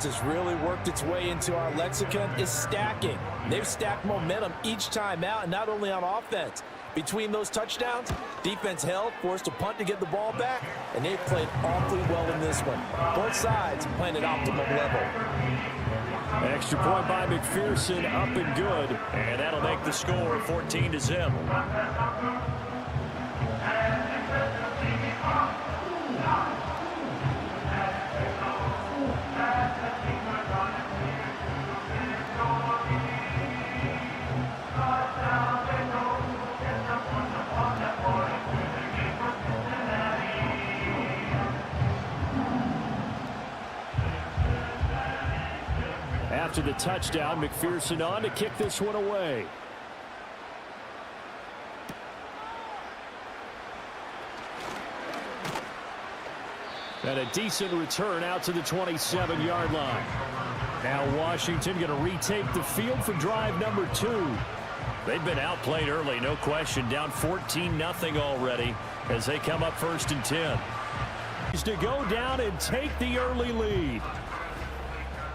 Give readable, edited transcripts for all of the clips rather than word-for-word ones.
offense has really worked its way into our lexicon is stacking. They've stacked momentum each time out, and not only on offense. Between those touchdowns, defense held, forced a punt to get the ball back, and they've played awfully well in this one. Both sides playing at optimum level. Extra point by McPherson, up and good. And that'll make the score 14-0. After the touchdown, McPherson on to kick this one away. And a decent return out to the 27-yard line. Now Washington going to retake the field for drive number 2. They've been outplayed early, no question. Down 14-0 already as they come up 1st and 10. To go down and take the early lead.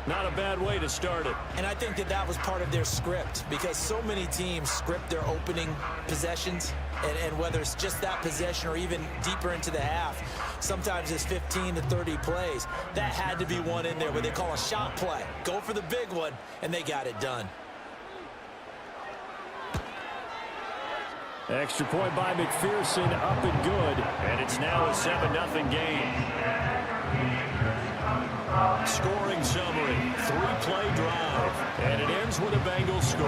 Not a bad way to start it. And I think that was part of their script, because so many teams script their opening possessions, and whether it's just that possession or even deeper into the half, sometimes it's 15 to 30 plays. That had to be one in there where they call a shot play. Go for the big one, and they got it done. Extra point by McPherson, up and good. And it's now a 7-0 game. Scoring summary, 3-play drive, and it ends with a Bengals score.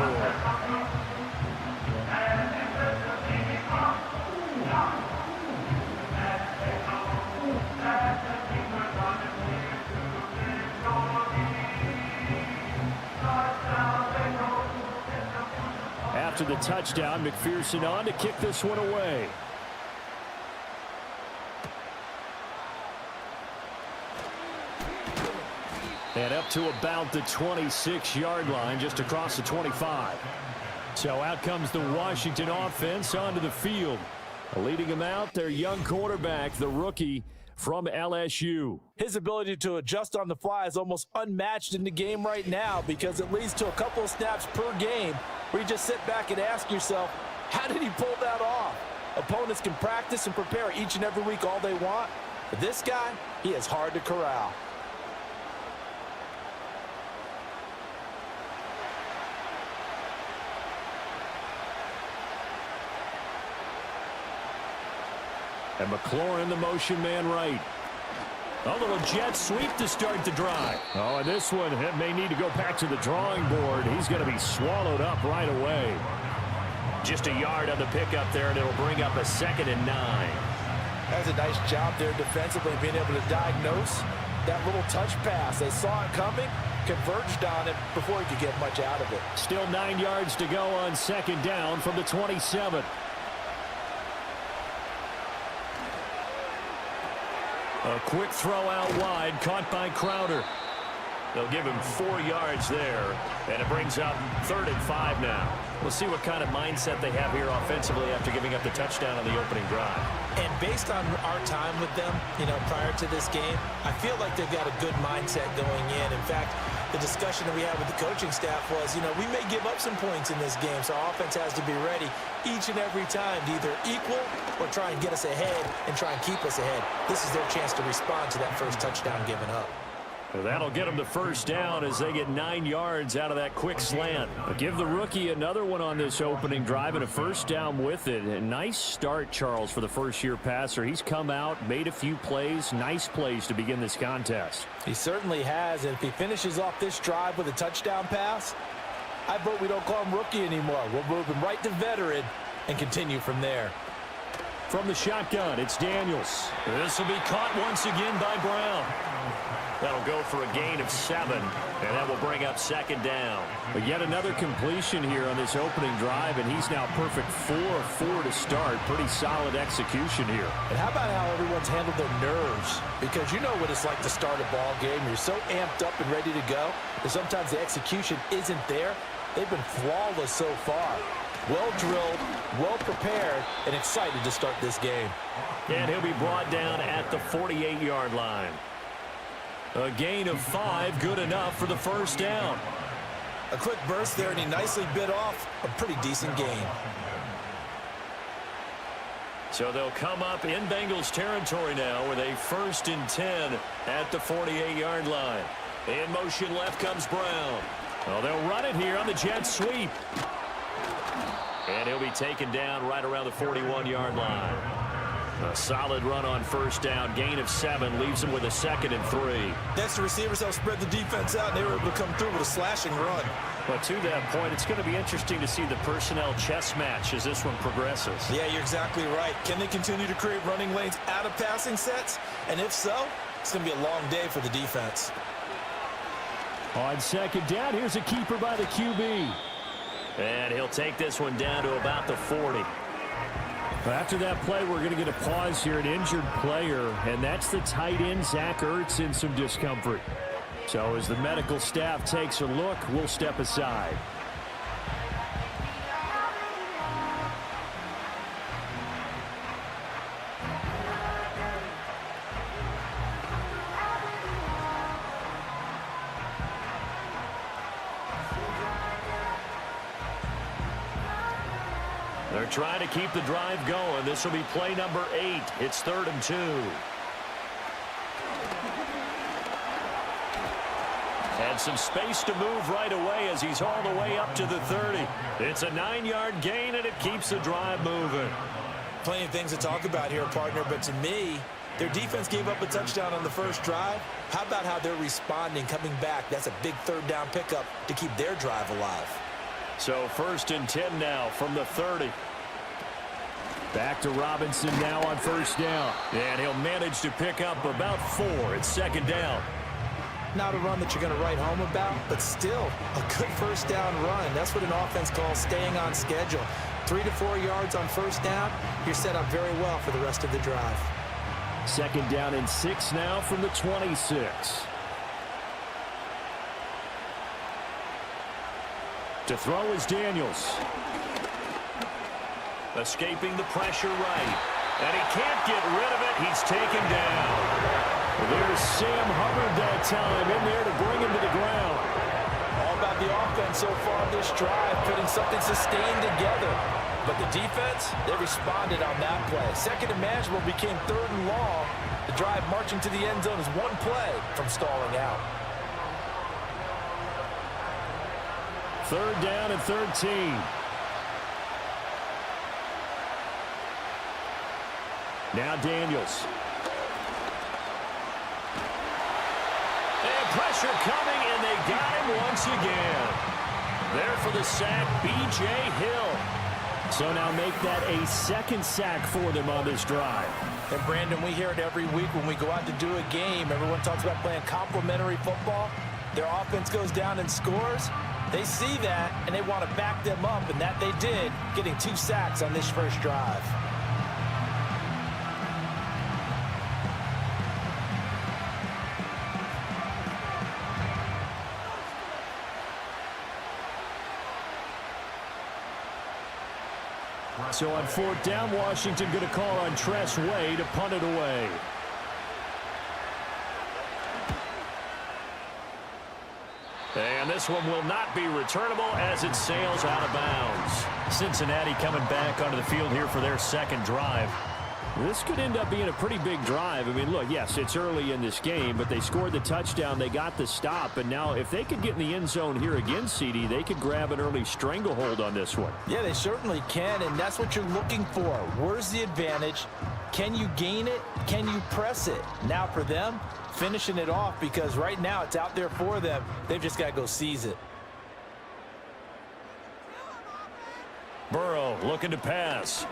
After the touchdown, McPherson on to kick this one away. And up to about the 26-yard line, just across the 25. So out comes the Washington offense onto the field. Leading them out, their young quarterback, the rookie from LSU. His ability to adjust on the fly is almost unmatched in the game right now, because it leads to a couple of snaps per game where you just sit back and ask yourself, how did he pull that off? Opponents can practice and prepare each and every week all they want, but this guy, he is hard to corral. And McLaurin, the motion man right. A little jet sweep to start the drive. Oh, and this one may need to go back to the drawing board. He's going to be swallowed up right away. Just a yard on the pickup there, and it'll bring up a 2nd and 9. That's a nice job there defensively, being able to diagnose that little touch pass. They saw it coming, converged on it before he could get much out of it. Still 9 yards to go on 2nd down from the 27. A quick throw out wide, caught by Crowder. They'll give him 4 yards there, and it brings up 3rd and 5 now. We'll see what kind of mindset they have here offensively after giving up the touchdown on the opening drive. And based on our time with them, prior to this game, I feel like they've got a good mindset going in. In fact, the discussion that we had with the coaching staff was, we may give up some points in this game, so our offense has to be ready each and every time to either equal or try and get us ahead and try and keep us ahead. This is their chance to respond to that first touchdown given up. Well, that'll get them the first down as they get 9 yards out of that quick slant. But give the rookie another one on this opening drive and a first down with it. A nice start, Charles, for the first-year passer. He's come out, made a few plays, nice plays to begin this contest. He certainly has, and if he finishes off this drive with a touchdown pass, I vote we don't call him rookie anymore. We'll move him right to veteran and continue from there. From the shotgun, it's Daniels. This will be caught once again by Brown. That'll go for a gain of 7, and that will bring up 2nd down. But yet another completion here on this opening drive, and he's now perfect 4 of 4 to start. Pretty solid execution here. And how about how everyone's handled their nerves? Because you know what it's like to start a ball game. You're so amped up and ready to go, and sometimes the execution isn't there. They've been flawless so far. Well drilled, well prepared, and excited to start this game. And he'll be brought down at the 48-yard line. A gain of 5, good enough for the first down. A quick burst there, and he nicely bit off a pretty decent gain. So they'll come up in Bengals territory now with a 1st and 10 at the 48-yard line. In motion left comes Brown. Well, they'll run it here on the jet sweep. And he'll be taken down right around the 41-yard line. A solid run on first down. Gain of 7 leaves him with a 2nd and 3. That's the receivers help spread the defense out, and they were able to come through with a slashing run. But to that point, it's going to be interesting to see the personnel chess match as this one progresses. Yeah, you're exactly right. Can they continue to create running lanes out of passing sets? And if so, it's going to be a long day for the defense. On 2nd down, here's a keeper by the QB. And he'll take this one down to about the 40. After that play, we're going to get a pause here, an injured player, and that's the tight end, Zach Ertz, in some discomfort. So as the medical staff takes a look, we'll step aside. They're trying to keep the drive going. This will be play number 8. It's 3rd and 2. Had some space to move right away as he's all the way up to the 30. It's a 9-yard gain, and it keeps the drive moving. Plenty of things to talk about here, partner, but to me, their defense gave up a touchdown on the first drive. How about how they're responding, coming back? That's a big 3rd down pickup to keep their drive alive. So 1st and 10 now from the 30. Back to Robinson now on 1st down. And he'll manage to pick up about 4. It's 2nd down. Not a run that you're going to write home about, but still a good 1st down run. That's what an offense calls staying on schedule. 3 to 4 yards on 1st down, you're set up very well for the rest of the drive. 2nd down and 6 now from the 26. To throw is Daniels. Escaping the pressure right. And he can't get rid of it. He's taken down. There's Sam Hubbard that time in there to bring him to the ground. All about the offense so far this drive, putting something sustained together. But the defense, they responded on that play. 2nd and manageable became 3rd and long. The drive marching to the end zone is one play from stalling out. 3rd down and 13. Now Daniels. And pressure coming, and they got him once again. There for the sack, B.J. Hill. So now make that a 2nd sack for them on this drive. And Brandon, we hear it every week when we go out to do a game. Everyone talks about playing complementary football. Their offense goes down and scores. They see that, and they want to back them up, and that they did, getting 2 sacks on this first drive. So on 4th down, Washington going to call on Tress Way to punt it away. And this one will not be returnable as it sails out of bounds. Cincinnati coming back onto the field here for their 2nd drive. This could end up being a pretty big drive. I mean, look, yes, it's early in this game, but they scored the touchdown. They got the stop. And now if they could get in the end zone here again, CD, they could grab an early stranglehold on this one. Yeah, they certainly can, and that's what you're looking for. Where's the advantage? Can you gain it? Can you press it? Now for them, finishing it off, because right now it's out there for them. They've just got to go seize it. Burrow looking to pass.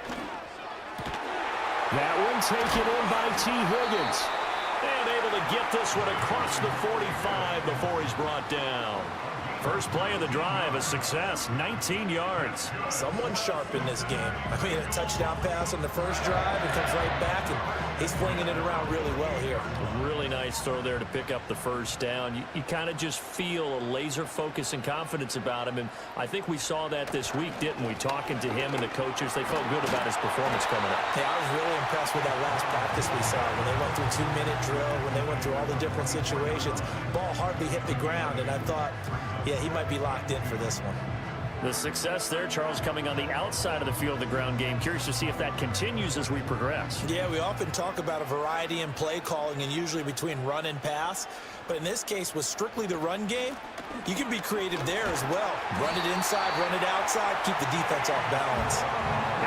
That one taken in by T. Higgins. And able to get this one across the 45 before he's brought down. First play of the drive, a success, 19 yards. Someone sharp in this game. I mean, a touchdown pass on the first drive, and comes right back, and he's flinging it around really well here. A really nice throw there to pick up the first down. You kind of just feel a laser focus and confidence about him, and I think we saw that this week, didn't we? Talking to him and the coaches, they felt good about his performance coming up. Yeah, I was really impressed with that last practice we saw when they went through 2-minute drill, when they went through all the different situations. Ball hardly hit the ground, and I thought, yeah, he might be locked in for this one. The success there, Charles, coming on the outside of the field, the ground game. Curious to see if that continues as we progress. Yeah, we often talk about a variety in play calling and usually between run and pass. But in this case, with strictly the run game, you can be creative there as well. Run it inside, run it outside, keep the defense off balance.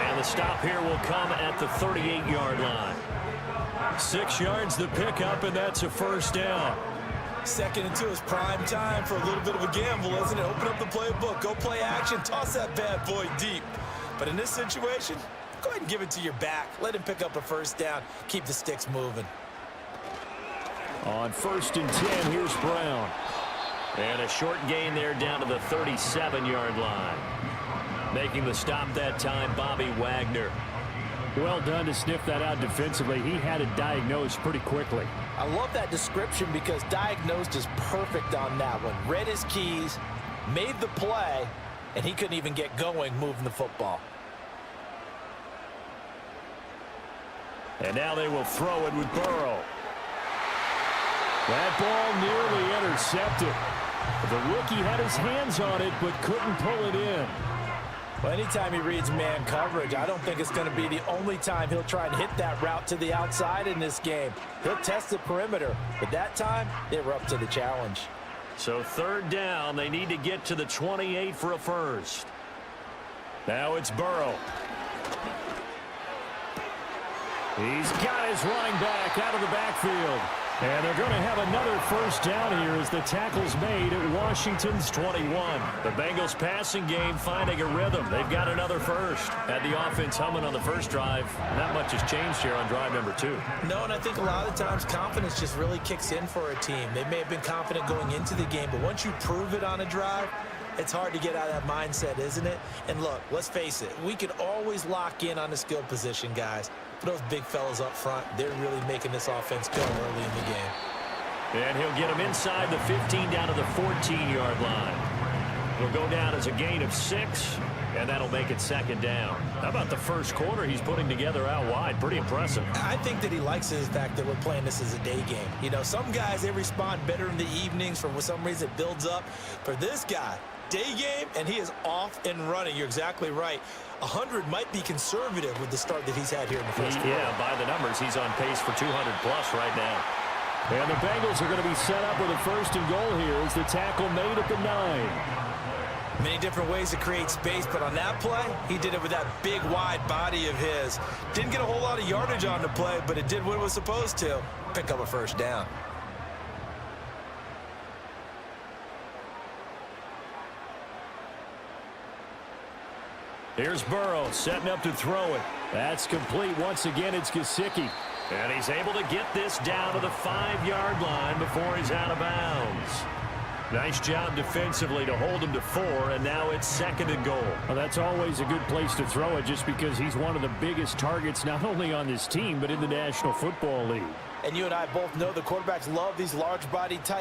And the stop here will come at the 38-yard line. 6 yards the pickup, and that's a first down. 2nd and 2 is prime time for a little bit of a gamble, isn't it? Open up the playbook, go play action, toss that bad boy deep. But in this situation, go ahead and give it to your back. Let him pick up a first down. Keep the sticks moving. On 1st and 10, here's Brown. And a short gain there down to the 37-yard line. Making the stop that time, Bobby Wagner. Well done to sniff that out defensively. He had it diagnosed pretty quickly. I love that description because diagnosed is perfect on that one. Read his keys, made the play, and he couldn't even get going moving the football. And now they will throw it with Burrow. That ball nearly intercepted. The rookie had his hands on it but couldn't pull it in. Well, anytime he reads man coverage, I don't think it's going to be the only time he'll try and hit that route to the outside in this game. He'll test the perimeter, but that time, they were up to the challenge. So 3rd down, they need to get to the 28 for a first. Now it's Burrow. He's got his running back out of the backfield. And they're going to have another first down here as the tackle's made at Washington's 21. The Bengals passing game finding a rhythm. They've got another first. Had the offense humming on the first drive. Not much has changed here on drive number 2. No, and I think a lot of times confidence just really kicks in for a team. They may have been confident going into the game, but once you prove it on a drive, it's hard to get out of that mindset, isn't it? And look, let's face it, we can always lock in on the skill position, guys. But those big fellas up front, they're really making this offense go early in the game. And he'll get him inside the 15 down to the 14-yard line. It'll go down as a gain of 6, and that'll make it 2nd down. How about the first quarter he's putting together out wide? Pretty impressive. I think that he likes the fact that we're playing this as a day game. You know, some guys, they respond better in the evenings. For some reason, it builds up. For this guy, day game, and he is off and running. You're exactly right. 100 might be conservative with the start that he's had here in the first quarter. Yeah, by the numbers, he's on pace for 200-plus right now. And the Bengals are going to be set up with a 1st and goal here as the tackle made at the 9. Many different ways to create space, but on that play, he did it with that big, wide body of his. Didn't get a whole lot of yardage on the play, but it did what it was supposed to. Pick up a first down. Here's Burrow setting up to throw it. That's complete. Once again, it's Gesicki. And he's able to get this down to the 5-yard line before he's out of bounds. Nice job defensively to hold him to 4, and now it's 2nd and goal. Well, that's always a good place to throw it just because he's one of the biggest targets not only on this team but in the National Football League. And you and I both know the quarterbacks love these large-bodied types.